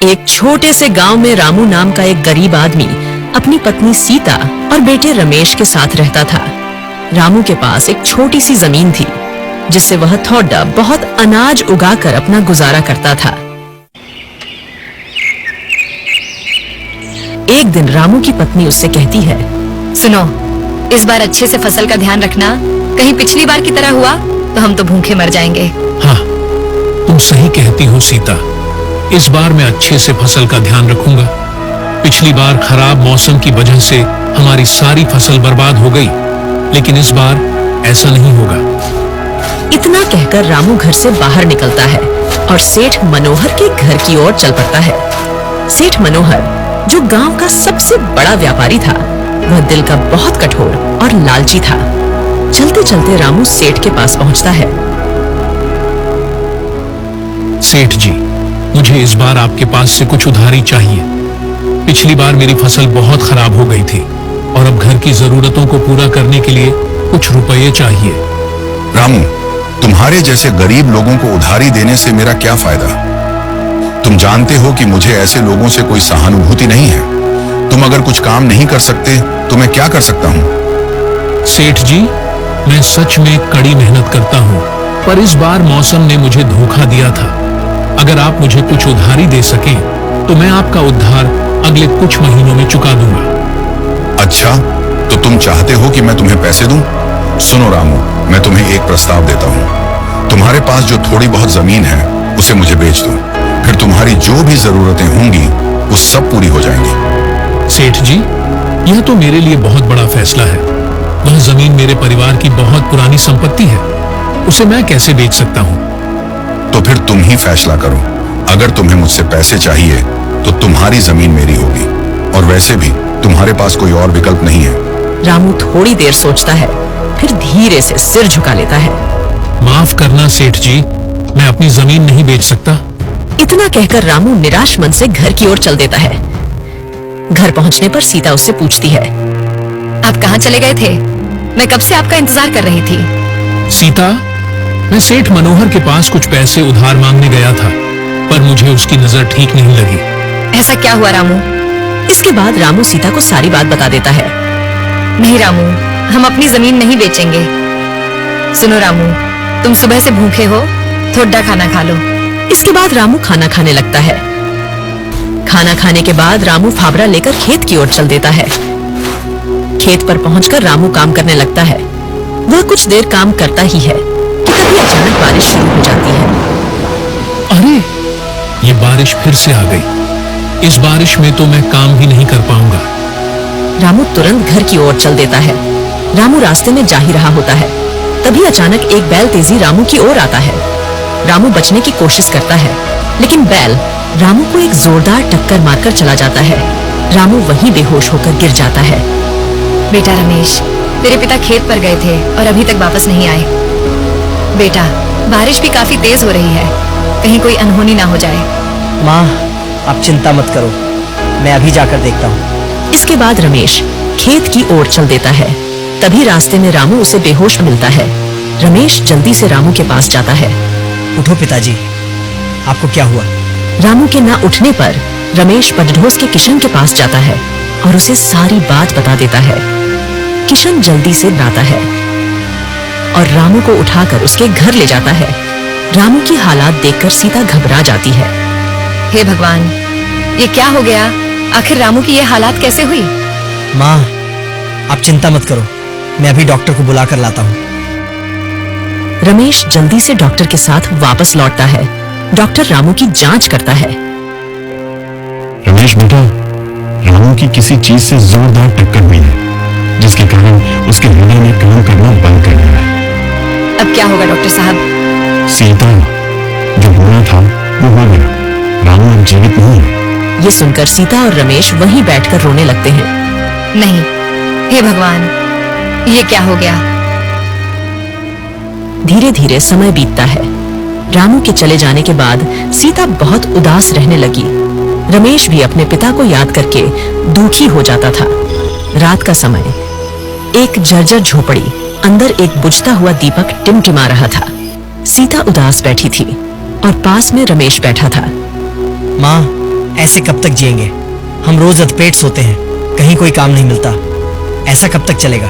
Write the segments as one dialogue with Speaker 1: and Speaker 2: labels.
Speaker 1: एक छोटे से गांव में रामू नाम का एक गरीब आदमी अपनी पत्नी सीता और बेटे रमेश के साथ रहता था। रामू के पास एक छोटी सी जमीन थी जिससे वह थोड़ा बहुत अनाज उगाकर अपना गुजारा करता था। एक दिन रामू की पत्नी उससे कहती है,
Speaker 2: सुनो, इस बार अच्छे से फसल का ध्यान रखना, कहीं पिछली बार की तरह हुआ तो हम तो भूखे मर जाएंगे।
Speaker 3: हाँ, तुम सही कहती हो सीता। इस बार मैं अच्छे से फसल का ध्यान रखूंगा। पिछली बार खराब मौसम की वजह से हमारी सारी फसल बर्बाद हो गई, लेकिन इस बार ऐसा नहीं होगा।
Speaker 1: इतना कहकर रामू घर से बाहर निकलता है और सेठ मनोहर के घर की ओर चल पड़ता है। सेठ मनोहर, जो गांव का सबसे बड़ा व्यापारी था, वह दिल का बहुत कठोर और लालची था। चलते चलते रामू सेठ के पास पहुंचता है।
Speaker 3: सेठ जी, मुझे इस बार आपके पास से कुछ उधारी चाहिए। पिछली बार मेरी फसल बहुत खराब हो गई थी और अब घर की जरूरतों को पूरा करने के लिए कुछ रुपये चाहिए।
Speaker 4: रामू, तुम्हारे जैसे गरीब लोगों को उधारी देने से मेरा क्या फायदा? तुम जानते हो कि मुझे ऐसे लोगों से कोई सहानुभूति नहीं है। तुम अगर कुछ काम नहीं कर सकते तो मैं क्या कर सकता हूँ?
Speaker 3: सेठ जी, मैं सच में कड़ी मेहनत करता हूँ, पर इस बार मौसम ने मुझे धोखा दिया था। अगर आप मुझे कुछ उधारी दे सकें तो मैं आपका उधार अगले कुछ महीनों में चुका दूंगा।
Speaker 4: अच्छा, तो तुम चाहते हो कि मैं तुम्हें पैसे दूं? सुनो रामू, मैं तुम्हें एक प्रस्ताव देता हूँ। तुम्हारे पास जो थोड़ी बहुत जमीन है उसे मुझे बेच दो, फिर तुम्हारी जो भी जरूरतें होंगी वो सब पूरी हो जाएंगी।
Speaker 3: सेठ जी, यह तो मेरे लिए बहुत बड़ा फैसला है। वह जमीन मेरे परिवार की बहुत पुरानी संपत्ति है, उसे मैं कैसे बेच सकता हूँ?
Speaker 4: तो फिर तुम ही फैसला करो। अगर तुम्हें मुझसे पैसे चाहिए तो तुम्हारी जमीन मेरी होगी, और वैसे भी तुम्हारे पास कोई और विकल्प नहीं है।
Speaker 1: रामू थोड़ी देर सोचता है, फिर धीरे से सिर झुका लेता है।
Speaker 3: माफ करना सेठ जी, मैं अपनी जमीन नहीं बेच सकता।
Speaker 1: इतना कहकर रामू निराश मन से घर की ओर चल देता है। घर पहुंचने पर सीता उससे पूछती है,
Speaker 2: आप कहाँ चले गए थे? मैं कब से आपका इंतजार कर रही थी।
Speaker 3: सीता, मैं सेठ मनोहर के पास कुछ पैसे उधार मांगने गया था, पर मुझे उसकी नजर ठीक नहीं लगी।
Speaker 2: ऐसा क्या हुआ रामू?
Speaker 1: इसके बाद रामू सीता को सारी बात बता देता है।
Speaker 2: नहीं रामू, हम अपनी जमीन नहीं बेचेंगे। सुनो रामू, तुम सुबह से भूखे हो, थोड़ा खाना खा लो।
Speaker 1: इसके बाद रामू खाना खाने लगता है। खाना खाने के बाद रामू फावड़ा लेकर खेत की ओर चल देता है। खेत पर पहुंचकर रामू काम करने लगता है। वह कुछ देर काम करता ही है कि तभी अचानक बारिश शुरू हो जाती है।
Speaker 3: अरे, ये बारिश फिर से आ गई। इस बारिश में तो मैं काम भी नहीं कर पाऊंगा।
Speaker 1: रामू तुरंत घर की ओर चल देता है। रामू रास्ते में जा ही रहा होता है, तभी अचानक एक बैल तेजी रामू की ओर आता है। रामू बचने की कोशिश करता है, लेकिन बैल रामू को एक जोरदार टक्कर मारकर चला जाता है। रामू वहीं बेहोश होकर गिर जाता है।
Speaker 2: बेटा रमेश, तेरे पिता खेत पर गए थे और अभी तक वापस नहीं आए। बेटा, बारिश भी काफी तेज हो रही है, कहीं कोई अनहोनी ना हो जाए।
Speaker 5: माँ, आप चिंता मत करो, मैं अभी जाकर देखता हूँ।
Speaker 1: इसके बाद रमेश खेत की ओर चल देता है। तभी रास्ते में रामू उसे बेहोश मिलता है। रमेश जल्दी से रामू के पास जाता है।
Speaker 5: उठो पिताजी, आपको क्या हुआ?
Speaker 1: रामू के ना उठने पर रमेश बडढोस के किशन के पास जाता है और उसे सारी बात बता देता है। किशन जल्दी से आता है और रामू को उठाकर उसके घर ले जाता है। रामू की हालात देखकर सीता घबरा जाती है।
Speaker 2: हे भगवान, ये क्या हो गया? आखिर रामू की ये हालात कैसे हुई?
Speaker 5: माँ, आप चिंता मत करो, मैं अभी डॉक्टर को बुला कर लाता हूँ।
Speaker 1: रमेश जल्दी से डॉक्टर के साथ वापस लौटता है। डॉक्टर रामू की जांच करता है।
Speaker 6: रमेश बेटा, रामू की किसी चीज से जोरदार टक्कर हुई है, जिसके कारण उसके हृदय ने काम करना बंद कर दिया है।
Speaker 2: अब क्या होगा डॉक्टर साहब?
Speaker 6: सीता, जो होना था वो हो गया। रामू अब जीवित नहीं है।
Speaker 1: ये सुनकर सीता और रमेश वहीं बैठकर रोने लगते हैं।
Speaker 2: नहीं, हे भगवान, ये क्या हो गया?
Speaker 1: धीरे धीरे समय बीतता है। रामू के चले जाने के बाद सीता बहुत उदास रहने लगी। रमेश भी अपने पिता को याद करके दुखी हो जाता था। रात का समय, एक जर्जर झोपड़ी, अंदर एक बुझता हुआ दीपक टिमटिमा रहा था। सीता उदास बैठी थी और पास में रमेश बैठा था।
Speaker 5: माँ, ऐसे कब तक जिएंगे? हम रोज अधपेट सोते हैं, कहीं कोई काम नहीं मिलता। ऐसा कब तक चलेगा?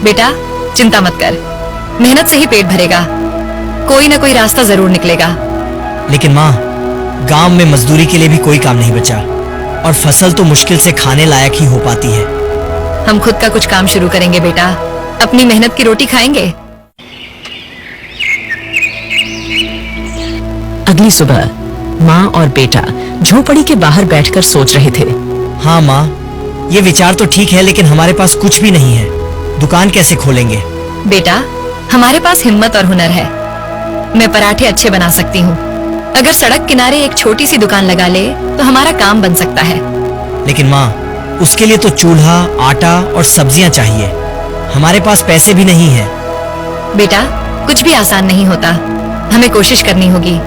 Speaker 2: बेटा चिंता मत कर, मेहनत से ही पेट भरेगा, कोई ना कोई रास्ता जरूर निकलेगा।
Speaker 5: लेकिन माँ, गांव में मजदूरी के लिए भी कोई काम नहीं बचा और फसल तो मुश्किल से खाने लायक ही हो पाती है।
Speaker 2: हम खुद का कुछ काम शुरू करेंगे बेटा, अपनी मेहनत की रोटी खाएंगे।
Speaker 1: अगली सुबह माँ और बेटा झोपड़ी के बाहर बैठकर सोच रहे थे।
Speaker 5: हाँ माँ, ये विचार तो ठीक है, लेकिन हमारे पास कुछ भी नहीं है। दुकान कैसे खोलेंगे?
Speaker 2: बेटा हमारे पास हिम्मत और हुनर है, मैं पराठे अच्छे बना सकती हूँ। अगर सड़क किनारे एक छोटी सी दुकान लगा ले तो हमारा काम बन सकता है।
Speaker 5: लेकिन माँ, उसके लिए तो चूल्हा, आटा और सब्जियां चाहिए। हमारे पास पैसे भी नहीं है।
Speaker 2: बेटा कुछ भी आसान नहीं होता, हमें कोशिश करनी होगी।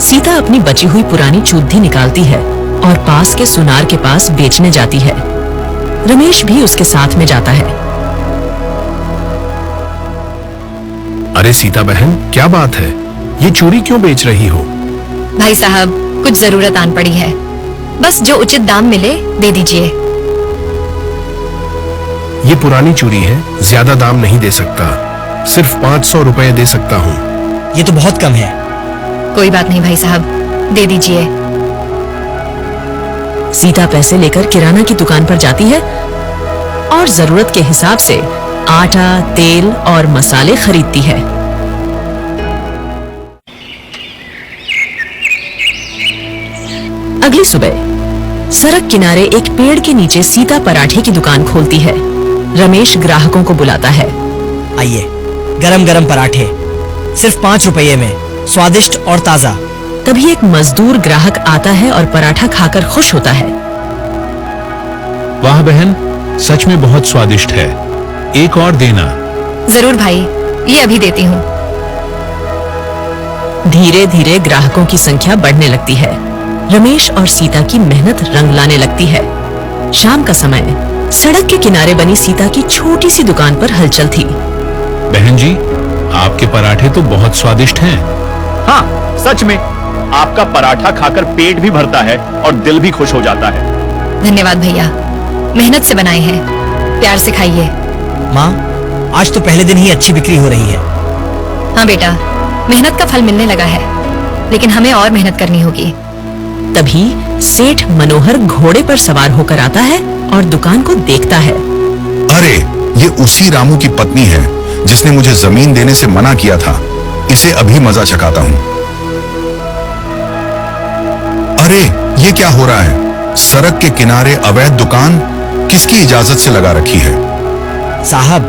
Speaker 1: सीता अपनी बची हुई पुरानी चूल्ही निकालती है और पास के सुनार के पास बेचने जाती है। रमेश भी उसके साथ में जाता है।
Speaker 3: अरे सीता बहन, क्या बात है? ये चूड़ी क्यों बेच रही हो?
Speaker 2: भाई साहब कुछ जरूरत आन पड़ी है, बस जो उचित दाम मिले दे दीजिए।
Speaker 3: ये पुरानी चूड़ी है, ज्यादा दाम नहीं दे सकता, सिर्फ 500 रुपए दे सकता हूँ।
Speaker 5: ये तो बहुत कम है।
Speaker 2: कोई बात नहीं भाई साहब, दे दीजिए।
Speaker 1: सीता पैसे लेकर किराना की दुकान पर जाती है और जरूरत के हिसाब से आटा, तेल और मसाले खरीदती है। अगली सुबह सड़क किनारे एक पेड़ के नीचे सीता पराठे की दुकान खोलती है। रमेश ग्राहकों को बुलाता है।
Speaker 5: आइए, गरम गरम पराठे, सिर्फ 5 रुपये में, स्वादिष्ट और ताजा।
Speaker 1: तभी एक मजदूर ग्राहक आता है और पराठा खाकर खुश होता है।
Speaker 3: वाह बहन, सच में बहुत स्वादिष्ट है, एक और देना।
Speaker 2: जरूर भाई, ये अभी देती हूँ।
Speaker 1: धीरे धीरे ग्राहकों की संख्या बढ़ने लगती है। रमेश और सीता की मेहनत रंग लाने लगती है। शाम का समय, सड़क के किनारे बनी सीता की छोटी सी दुकान पर हलचल थी।
Speaker 3: बहन जी, आपके पराठे तो बहुत स्वादिष्ट हैं।
Speaker 7: हाँ सच में, आपका पराठा खाकर पेट भी भरता है और दिल भी खुश हो जाता है।
Speaker 2: धन्यवाद भैया, मेहनत से बनाए हैं, प्यार से खाइए।
Speaker 5: माँ, आज तो पहले दिन ही अच्छी बिक्री हो रही है।
Speaker 2: हाँ बेटा, मेहनत का फल मिलने लगा है, लेकिन हमें और मेहनत करनी होगी।
Speaker 1: तभी सेठ मनोहर घोड़े पर सवार होकर आता है और दुकान को देखता है।
Speaker 4: अरे, ये उसी रामू की पत्नी है जिसने मुझे जमीन देने से मना किया था। इसे अभी मजा चखाता हूँ। अरे, ये क्या हो रहा है? सड़क के किनारे अवैध दुकान किसकी इजाजत से लगा रखी है?
Speaker 5: साहब,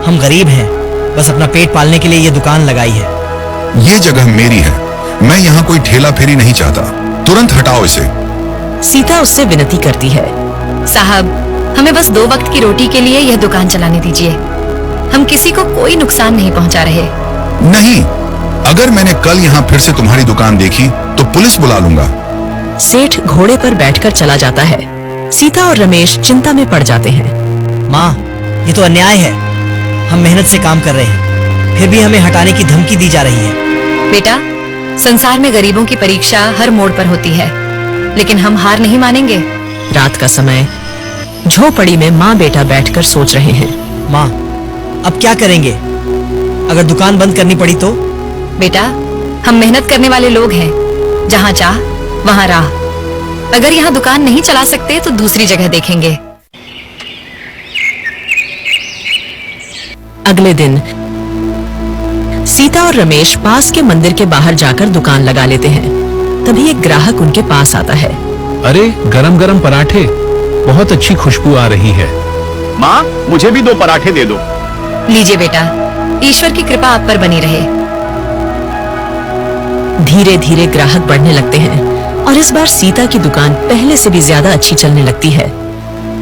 Speaker 5: हम गरीब हैं, बस अपना पेट पालने के लिए ये दुकान लगाई है।
Speaker 4: ये जगह मेरी है, मैं यहाँ कोई ठेला फेरी नहीं चाहता। तुरंत हटाओ इसे।
Speaker 1: सीता उससे विनती करती है।
Speaker 2: साहब, हमें बस 2 वक्त की रोटी के लिए यह दुकान चलाने दीजिए, हम किसी को कोई नुकसान नहीं पहुंचा रहे।
Speaker 4: नहीं, अगर मैंने कल यहाँ फिर से तुम्हारी दुकान देखी तो पुलिस बुला लूंगा।
Speaker 1: सेठ घोड़े पर बैठकर चला जाता है। सीता और रमेश चिंता में पड़ जाते हैं।
Speaker 5: माँ, ये तो अन्याय है। हम मेहनत से काम कर रहे हैं, फिर भी हमें हटाने की धमकी दी जा रही है।
Speaker 2: बेटा, संसार में गरीबों की परीक्षा हर मोड़ पर होती है, लेकिन हम हार नहीं मानेंगे।
Speaker 1: रात का समय, झोपड़ी में माँ बेटा बैठकर सोच रहे हैं।
Speaker 5: माँ, अब क्या करेंगे? अगर दुकान बंद करनी पड़ी तो?
Speaker 2: बेटा, हम मेहनत करने वाले लोग हैं, जहाँ चाह वहाँ राह। अगर यहाँ दुकान नहीं चला सकते तो दूसरी जगह देखेंगे।
Speaker 1: अगले दिन सीता और रमेश पास के मंदिर के बाहर जाकर दुकान लगा लेते हैं। तभी एक ग्राहक उनके पास आता है।
Speaker 3: अरे, गरम गरम पराठे, बहुत अच्छी खुशबू आ रही है।
Speaker 7: माँ, मुझे भी 2 पराठे दे दो।
Speaker 2: लीजिए बेटा, ईश्वर की कृपा आप पर बनी रहे।
Speaker 1: धीरे धीरे ग्राहक बढ़ने लगते हैं और इस बार सीता की दुकान पहले से भी ज्यादा अच्छी चलने लगती है।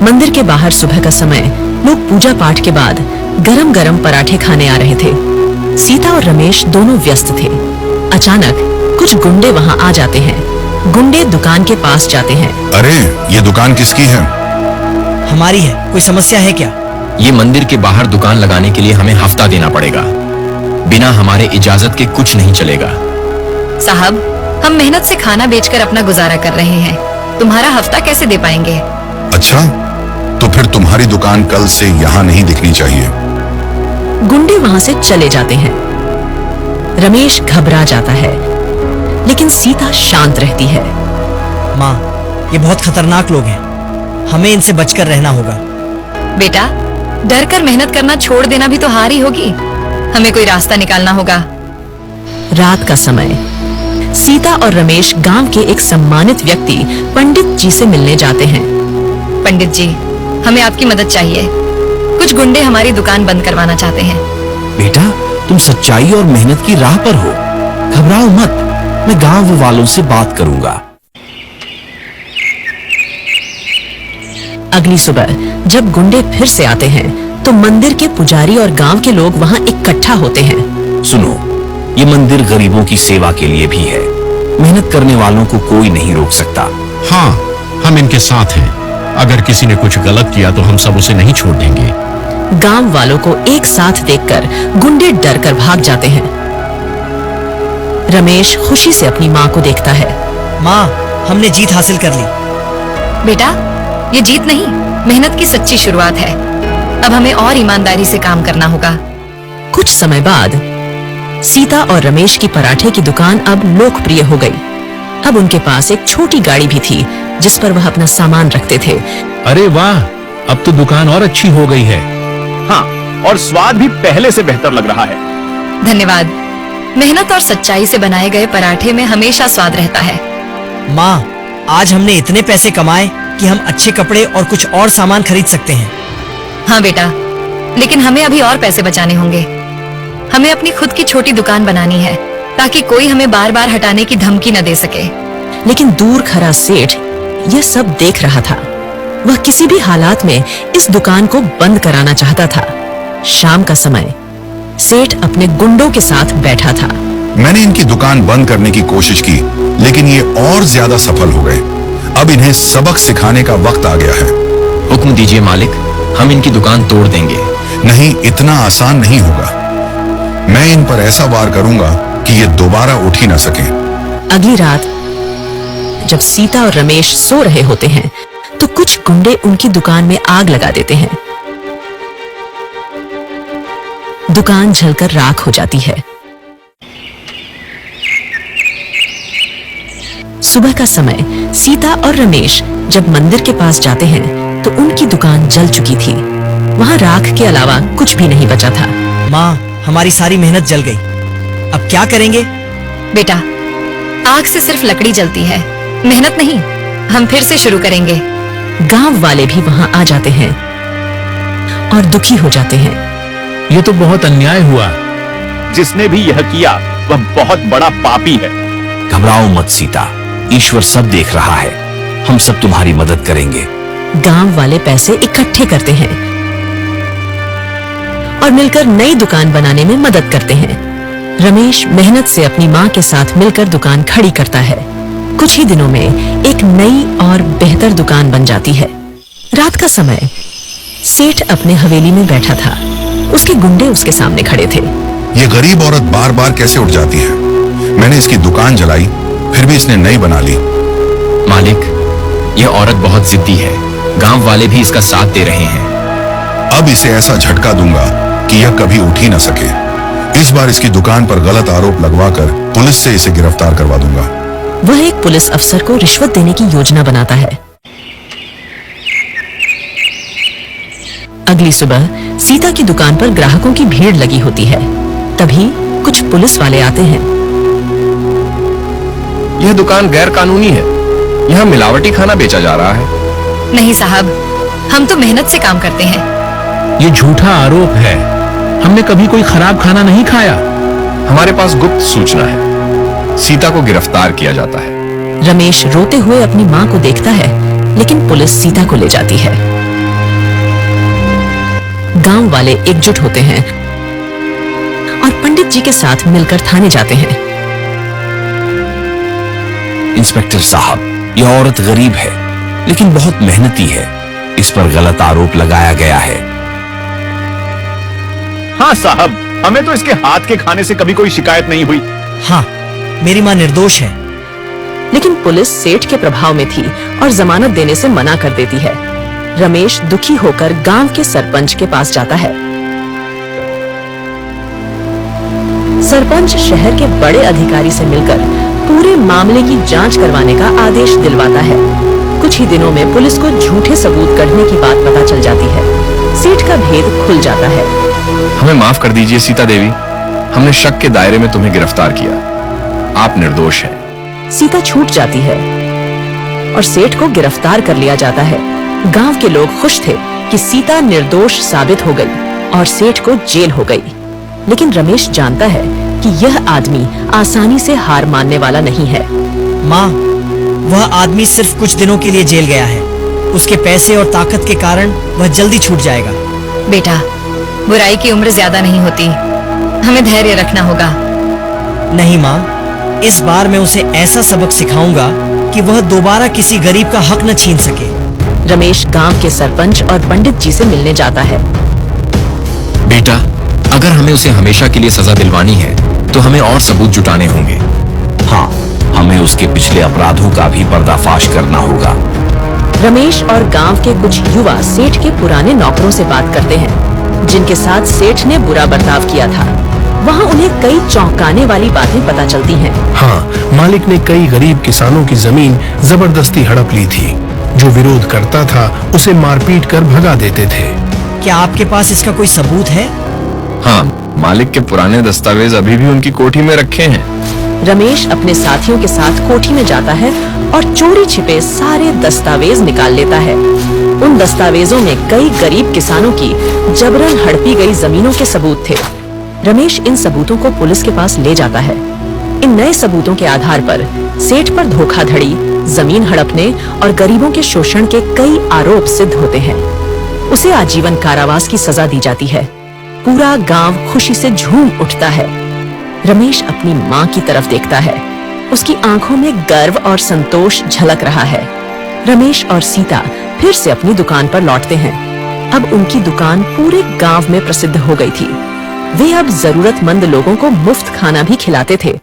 Speaker 1: मंदिर के बाहर सुबह का समय, लोग पूजा पाठ के बाद गरम गरम पराठे खाने आ रहे थे। सीता और रमेश दोनों व्यस्त थे। अचानक कुछ गुंडे वहां आ जाते हैं। गुंडे दुकान के पास जाते हैं।
Speaker 4: अरे, ये दुकान किसकी है?
Speaker 5: हमारी है। कोई समस्या है क्या?
Speaker 8: ये मंदिर के बाहर दुकान लगाने के लिए हमें हफ्ता देना पड़ेगा। बिना हमारे इजाजत के कुछ नहीं चलेगा।
Speaker 2: साहब, हम मेहनत से खाना बेचकर अपना गुजारा कर रहे हैं, तुम्हारा हफ्ता कैसे दे पाएंगे?
Speaker 4: अच्छा, तो फिर तुम्हारी दुकान कल से यहाँ नहीं दिखनी चाहिए।
Speaker 1: गुंडे वहां से चले जाते हैं। रमेश घबरा जाता है, लेकिन सीता शांत रहती है।
Speaker 5: माँ, ये बहुत खतरनाक लोग हैं, हमें इनसे बचकर रहना होगा।
Speaker 2: बेटा, डर कर मेहनत करना छोड़ देना भी तो हार ही होगी। हमें कोई रास्ता निकालना होगा।
Speaker 1: रात का समय, सीता और रमेश गांव के एक सम्मानित व्यक्ति पंडित जी से मिलने जाते हैं।
Speaker 2: पंडित जी, हमें आपकी मदद चाहिए। कुछ गुंडे हमारी दुकान बंद करवाना चाहते हैं।
Speaker 9: बेटा, तुम सच्चाई और मेहनत की राह पर हो, घबराओ मत, मैं गांव वालों से बात करूंगा।
Speaker 1: अगली सुबह जब गुंडे फिर से आते हैं तो मंदिर के पुजारी और गांव के लोग वहां इकट्ठा होते हैं।
Speaker 9: सुनो, ये मंदिर गरीबों की सेवा के लिए भी है। मेहनत करने वालों को कोई नहीं रोक सकता।
Speaker 3: हाँ, हम इनके साथ हैं। अगर किसी ने कुछ गलत किया तो हम सब उसे नहीं छोड़ देंगे।
Speaker 1: गांव वालों को एक साथ देखकर गुंडे डर कर भाग जाते हैं। रमेश खुशी से अपनी माँ को देखता है।
Speaker 5: माँ, हमने जीत हासिल कर ली।
Speaker 2: बेटा, ये जीत नहीं, मेहनत की सच्ची शुरुआत है। अब हमें और ईमानदारी से काम करना होगा।
Speaker 1: कुछ समय बाद सीता और रमेश की पराठे की दुकान अब लोकप्रिय हो गई। अब उनके पास एक छोटी गाड़ी भी थी जिस पर वह अपना सामान रखते थे।
Speaker 3: अरे वाह, अब तो दुकान और अच्छी हो गई है।
Speaker 7: हाँ, और स्वाद भी पहले से बेहतर लग रहा है।
Speaker 2: धन्यवाद। मेहनत और सच्चाई से बनाए गए पराठे में हमेशा स्वाद रहता है।
Speaker 5: माँ, आज हमने इतने पैसे कमाए कि हम अच्छे कपड़े और कुछ और सामान खरीद सकते हैं।
Speaker 2: हाँ बेटा, लेकिन हमें अभी और पैसे बचाने होंगे। हमें अपनी खुद की छोटी दुकान बनानी है ताकि कोई हमें बार बार हटाने की धमकी न दे सके।
Speaker 1: लेकिन दूर खरा सेठ यह सब देख रहा था। वह किसी भी हालात में इस दुकान को बंद कराना चाहता था। शाम का समय, सेठ अपने गुंडों के साथ बैठा था।
Speaker 4: मैंने इनकी दुकान बंद करने की कोशिश की, लेकिन ये और ज्यादा सफल हो गए। अब इन्हें सबक सिखाने का वक्त आ गया है।
Speaker 8: हुक्म दीजिए मालिक, हम इनकी दुकान तोड़ देंगे।
Speaker 4: नहीं, इतना आसान नहीं होगा। मैं इन पर ऐसा वार करूंगा कि ये दोबारा उठ ही ना सके।
Speaker 1: अगली रात जब सीता और रमेश सो रहे होते हैं तो कुछ गुंडे उनकी दुकान में आग लगा देते हैं। दुकान जलकर राख हो जाती है। सुबह का समय, सीता और रमेश जब मंदिर के पास जाते हैं तो उनकी दुकान जल चुकी थी। वहां राख के अलावा कुछ भी नहीं बचा था।
Speaker 5: माँ, हमारी सारी मेहनत जल गई। अब क्या करेंगे?
Speaker 2: बेटा, आग से सिर्फ लकड़ी जलती है, मेहनत नहीं। हम फिर से शुरू करेंगे।
Speaker 1: गांव वाले भी वहां आ जाते हैं और दुखी हो जाते हैं।
Speaker 3: ये तो बहुत अन्याय हुआ।
Speaker 7: जिसने भी यह किया वह बहुत बड़ा पापी है।
Speaker 9: घबराओ मत सीता, ईश्वर सब देख रहा है। हम सब तुम्हारी मदद करेंगे।
Speaker 1: गांव वाले पैसे इकट्ठे करते हैं और मिलकर नई दुकान बनाने में मदद करते हैं। रमेश मेहनत से अपनी माँ के साथ मिलकर दुकान खड़ी करता है। कुछ ही दिनों में एक नई और बेहतर दुकान बन जाती है। रात का समय, सेठ अपने हवेली में बैठा था। उसके गुंडे उसके सामने खड़े थे।
Speaker 4: ये गरीब औरत बार बार कैसे उठ जाती है? मैंने इसकी दुकान जलाई, फिर भी इसने नई बना ली।
Speaker 8: मालिक, यह औरत बहुत जिद्दी है। गांव वाले भी इसका साथ दे रहे हैं।
Speaker 4: अब इसे ऐसा झटका दूंगा कि यह कभी उठ ही ना सके। इस बार इसकी दुकान पर गलत आरोप लगवाकर पुलिस से इसे गिरफ्तार करवा दूंगा।
Speaker 1: वह एक पुलिस अफसर को रिश्वत देने की योजना बनाता है। अगली सुबह सीता की दुकान पर ग्राहकों की भीड़ लगी होती है। तभी कुछ पुलिस वाले आते हैं।
Speaker 8: यह दुकान गैर कानूनी है। यहाँ मिलावटी खाना बेचा जा रहा है।
Speaker 2: नहीं साहब, हम तो मेहनत से काम करते हैं।
Speaker 3: ये झूठा आरोप है। हमने कभी कोई खराब खाना नहीं खाया।
Speaker 8: हमारे पास गुप्त सूचना है। सीता को गिरफ्तार किया जाता है।
Speaker 1: रमेश रोते हुए अपनी माँ को देखता है, लेकिन पुलिस सीता को ले जाती है। गांव वाले एकजुट होते हैं और पंडित जी के साथ मिलकर थाने जाते हैं।
Speaker 9: इंस्पेक्टर साहब, यह औरत गरीब है लेकिन बहुत मेहनती है। इस पर गलत आरोप लगाया गया है।
Speaker 7: हाँ साहब, हमें तो इसके हाथ के खाने से कभी कोई शिकायत नहीं हुई।
Speaker 5: हाँ, मेरी माँ निर्दोष है।
Speaker 1: लेकिन पुलिस सेठ के प्रभाव में थी और जमानत देने से मना कर देती है। रमेश दुखी होकर गांव के सरपंच के पास जाता है। सरपंच शहर के बड़े अधिकारी से मिलकर पूरे मामले की जांच करवाने का आदेश दिलवाता है। कुछ ही दिनों में पुलिस को झूठे सबूत गढ़ने की बात पता चल जाती है। सेठ का भेद खुल जाता है।
Speaker 8: हमें माफ कर दीजिए सीता देवी, हमने शक के दायरे में तुम्हें गिरफ्तार किया। आप निर्दोष हैं।
Speaker 1: सीता छूट जाती है और सेठ को गिरफ्तार कर लिया जाता है। गांव के लोग खुश थे कि सीता निर्दोष साबित हो गई और सेठ को जेल हो गई। लेकिन रमेश जानता है कि यह आदमी आसानी से हार मानने वाला नहीं है।
Speaker 5: माँ, वह आदमी सिर्फ कुछ दिनों के लिए जेल गया है। उसके पैसे और ताकत के कारण वह जल्दी छूट जाएगा।
Speaker 2: बेटा, बुराई की उम्र ज्यादा नहीं होती, हमें धैर्य रखना होगा।
Speaker 5: नहीं माँ, इस बार मैं उसे ऐसा सबक सिखाऊंगा कि वह दोबारा किसी गरीब का हक न छीन सके।
Speaker 1: रमेश गांव के सरपंच और पंडित जी से मिलने जाता है।
Speaker 8: बेटा, अगर हमें उसे हमेशा के लिए सजा दिलवानी है तो हमें और सबूत जुटाने होंगे।
Speaker 9: हाँ, हमें उसके पिछले अपराधों का भी पर्दाफाश करना होगा।
Speaker 1: रमेश और गांव के कुछ युवा सेठ के पुराने नौकरों से बात करते हैं, जिनके साथ सेठ ने बुरा बर्ताव किया था। वहाँ उन्हें कई चौंकाने वाली बातें पता चलती हैं।
Speaker 3: हाँ, मालिक ने कई गरीब किसानों की जमीन जबरदस्ती हड़प ली थी। जो विरोध करता था उसे मारपीट कर भगा देते थे।
Speaker 5: क्या आपके पास इसका कोई सबूत है?
Speaker 8: हाँ, मालिक के पुराने दस्तावेज अभी भी उनकी कोठी में रखे हैं।
Speaker 1: रमेश अपने साथियों के साथ कोठी में जाता है और चोरी छिपे सारे दस्तावेज निकाल लेता है। उन दस्तावेजों में कई गरीब किसानों की जबरन हड़पी गई जमीनों के सबूत थे। रमेश इन सबूतों को पुलिस के पास ले जाता है। इन नए सबूतों के आधार पर सेठ पर धोखाधड़ी, जमीन हड़पने और गरीबों के शोषण के कई आरोप सिद्ध होते हैं। उसे आजीवन कारावास की सजा दी जाती है। पूरा गांव खुशी से झूम उठता है। रमेश अपनी माँ की तरफ देखता है। उसकी आंखों में गर्व और संतोष झलक रहा है। रमेश और सीता फिर से अपनी दुकान पर लौटते हैं। अब उनकी दुकान पूरे गांव में प्रसिद्ध हो गई थी। वे अब जरूरतमंद लोगों को मुफ्त खाना भी खिलाते थे।